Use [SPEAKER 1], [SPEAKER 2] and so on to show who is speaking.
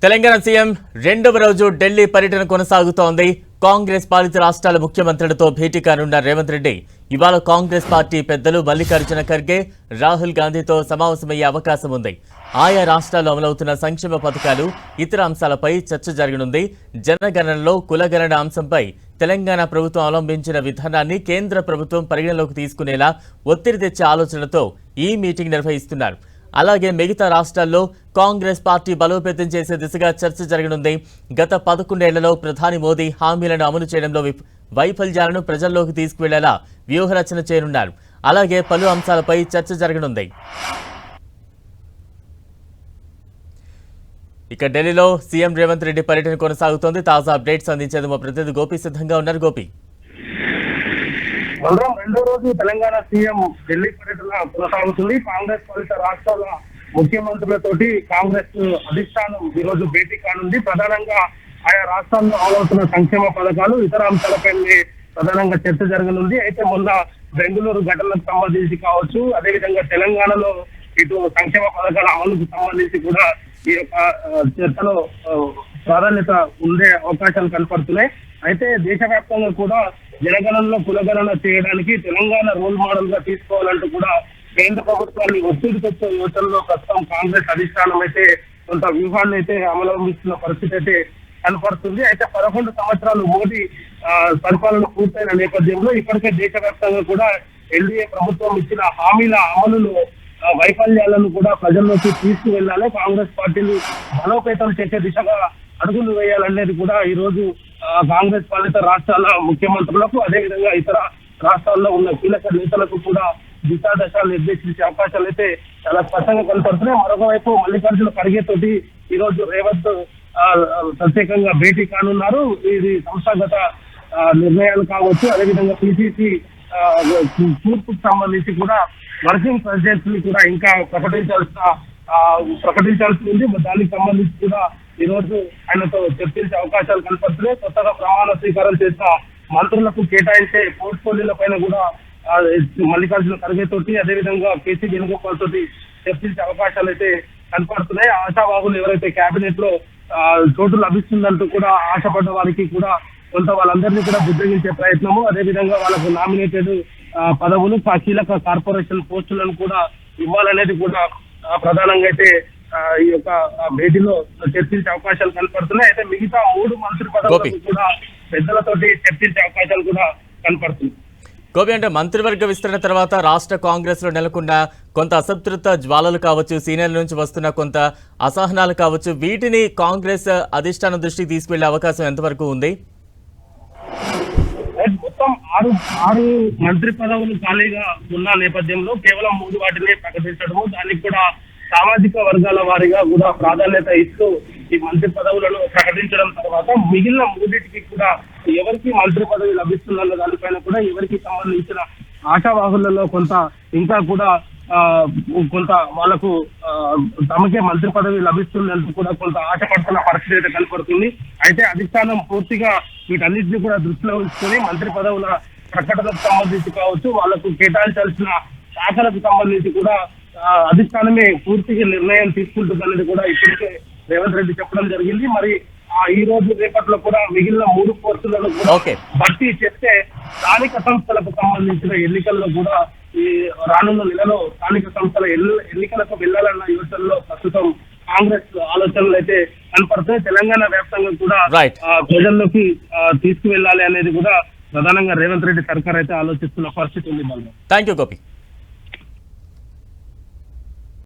[SPEAKER 1] Telangana CM రెండవ రోజు ఢిల్లీ పర్యటన కొనసాగుతోంది. కాంగ్రెస్ పాలిత రాష్ట్రాల ముఖ్యమంత్రులతో భేటీ కానున్న రేవంత్ రెడ్డి ఇవాళ కాంగ్రెస్ పార్టీ పెద్దలు మల్లికార్జున ఖర్గే, రాహుల్ గాంధీతో సమావేశమయ్యే అవకాశం ఉంది. ఆయా రాష్ట్రాల్లో అమలవుతున్న సంక్షేమ పథకాలు, ఇతర అంశాలపై చర్చ జరగనుంది. జనగణనలో కులగణన అంశంపై తెలంగాణ ప్రభుత్వం అవలంబించిన విధానాన్ని కేంద్ర ప్రభుత్వం పరిగణలోకి తీసుకునేలా ఒత్తిడి తెచ్చే ఆలోచనతో ఈ మీటింగ్ నిర్వహిస్తున్నారు. అలాగే మిగతా రాష్ట్రాల్లో కాంగ్రెస్ పార్టీ బలోపేతం చేసే దిశగా చర్చ జరగనుంది. గత 11 ఏళ్లలో ప్రధాని మోదీ హామీలను అమలు చేయడంలో వైఫల్యాలను ప్రజల్లోకి తీసుకువెళ్లేలా వ్యూహరచన చేయనున్నారు. అలాగే పలు అంశాలపై చర్చ జరగనుంది. ఇక ఢిల్లీలో సీఎం రేవంత్ రెడ్డి పర్యటన కొనసాగుతోంది. తాజా అప్డేట్స్ అందించేందుకు మా ప్రతినిధి గోపి సిద్ధంగా ఉన్నారు. గోపి,
[SPEAKER 2] బలరాం, రెండో రోజు తెలంగాణ సీఎం ఢిల్లీ పర్యటన కొనసాగుతుంది. కాంగ్రెస్ పాలిత రాష్ట్రాల ముఖ్యమంత్రులతోటి కాంగ్రెస్ అధిష్టానం ఈ రోజు భేటీ కానుంది. ప్రధానంగా ఆయా రాష్ట్రాల్లో అమలవుతున్న సంక్షేమ పథకాలు, ఇతర అంశాలపై ప్రధానంగా చర్చ జరగనుంది. అయితే మొన్న బెంగళూరు ఘటనకు సంబంధించి కావచ్చు, అదేవిధంగా తెలంగాణలో ఇటు సంక్షేమ పథకాల అమలుకు సంబంధించి కూడా ఈ యొక్క చర్చలో ప్రాధాన్యత ఉండే అవకాశాలు కనపడుతున్నాయి. అయితే దేశవ్యాప్తంగా కూడా జనగణనలో కులగణన చేయడానికి తెలంగాణ రోల్ మోడల్ గా తీసుకోవాలంటూ కూడా కేంద్ర ప్రభుత్వాన్ని ఒత్తిడి తెచ్చే యోచనలో ప్రస్తుతం కాంగ్రెస్ అధిష్టానం అయితే కొంత వ్యూహాన్ని అయితే అవలంబిస్తున్న పరిస్థితి అయితే కనపడుతుంది. అయితే 11 సంవత్సరాలు మోదీ పరిపాలన పూర్తయిన నేపథ్యంలో ఇప్పటికే దేశవ్యాప్తంగా కూడా ఎన్డీఏ ప్రభుత్వం ఇచ్చిన హామీల అమలులో వైఫల్యాలను కూడా ప్రజల్లోకి తీసుకువెళ్లాలి, కాంగ్రెస్ పార్టీని బలోపేతం చేసే దిశగా అడుగులు వేయాలనేది కూడా ఈ రోజు కాంగ్రెస్ పాలిత రాష్ట్రాల ముఖ్యమంత్రులకు, అదేవిధంగా ఇతర రాష్ట్రాల్లో ఉన్న కీలక నేతలకు కూడా దిశాదశలు నిర్దేశించే అవకాశాలు అయితే చాలా స్పష్టంగా కనపడుతున్నాయి. మరొక వైపు మల్లికార్జున ఖర్గే తోటి ఈ రోజు రేవంత్ ప్రత్యేకంగా భేటీ కానున్నారు. ఇది సంస్థాగత నిర్ణయాలు కావచ్చు, అదేవిధంగా పిసిసి తూర్పుకు సంబంధించి కూడా వర్కింగ్ ప్రెసిడెంట్స్ ని కూడా ఇంకా ప్రకటించాల్సి ఉంది. దానికి సంబంధించి కూడా ఈ రోజు ఆయనతో చర్చించే అవకాశాలు కనపడుతున్నాయి. కొత్తగా ప్రమాణ స్వీకారం చేసిన మంత్రులకు కేటాయించే పోర్ట్ఫోలియోల పైన కూడా మల్లికార్జున ఖర్గే తోటి, అదేవిధంగా కేసీ వేణుగోపాల్ తోటి చర్చించే అవకాశాలు అయితే కనపడుతున్నాయి. ఆశావాహులు ఎవరైతే కేబినెట్ లో చోటు లభిస్తుందంటూ కూడా ఆశపడ్డ వారికి కూడా కొంత వాళ్ళందరినీ కూడా బుద్ధగించే ప్రయత్నము, అదేవిధంగా వాళ్ళకు నామినేటెడ్ పదవులు, కీలక కార్పొరేషన్ పోస్టులను కూడా ఇవ్వాలనేది కూడా ప్రధానంగా అయితే ఈ యొక్క భేటీలో చర్చించే అవకాశాలు కనపడుతున్నాయి. అయితే మిగతా 3 మంత్రి పదవులకు కూడా పెద్దలతోటి చర్చించే అవకాశాలు కూడా కనపడుతున్నాయి.
[SPEAKER 1] గోపి, అంటే మంత్రివర్గ విస్తరణ తర్వాత రాష్ట్ర కాంగ్రెస్ లో నెలకొన్న కొంత అసంతృప్త జ్వాలలు కావచ్చు, సీనియర్ల నుంచి వస్తున్న కొంత అసహనాలు కావచ్చు, వీటిని కాంగ్రెస్ అధిష్టానం దృష్టికి తీసుకువెళ్లే అవకాశం ఎంతవరకు ఉంది?
[SPEAKER 2] మొత్తం 6 మంత్రి పదవులు ఖాళీగా ఉన్న నేపథ్యంలో కేవలం 3 వాటిని ప్రకటించడము, దానికి కూడా సామాజిక వర్గాల వారీగా కూడా ప్రాధాన్యత ఇస్తూ ఈ మంత్రి పదవులను ప్రకటించడం తర్వాత మిగిలిన 3టికి కూడా ఎవరికి మంత్రి పదవి లభిస్తుందన్న దానిపైన కూడా ఎవరికి సంబంధించిన ఆశావాహులలో కొంత ఇంకా కూడా కొంత వాళ్ళకు తమకే మంత్రి పదవి లభిస్తుందంటూ కూడా కొంత ఆశపడుతున్న పరిస్థితి అయితే కనపడుతుంది. అయితే అధిష్టానం పూర్తిగా వీటన్నిటిని కూడా దృష్టిలో ఉంచుకొని మంత్రి పదవుల ప్రకటనకు సంబంధించి కావచ్చు, వాళ్లకు కేటాయించాల్సిన శాఖలకు సంబంధించి కూడా అధిష్టానమే పూర్తిగా నిర్ణయం తీసుకుంటుందనేది కూడా ఇప్పటికే రేవంత్ రెడ్డి చెప్పడం జరిగింది. మరి ఈ రోజు రేపట్లో కూడా మిగిలిన 3 కోర్సులను కూడా భర్తీ చేస్తే స్థానిక సంస్థలకు సంబంధించిన ఎన్నికల్లో కూడా ఈ రానున్న నెలలో స్థానిక సంస్థల ఎన్నికలకు వెళ్లాలన్న యోచనలో ప్రస్తుతం కాంగ్రెస్ ఆలోచనలు అయితే కనపడుతున్నాయి. తెలంగాణ వ్యాప్తంగా కూడా ప్రజల్లోకి తీసుకువెళ్లాలి అనేది కూడా ప్రధానంగా రేవంత్ రెడ్డి సర్కార్ అయితే ఆలోచిస్తున్న పరిస్థితి ఉంది.
[SPEAKER 1] Thank you Gopi.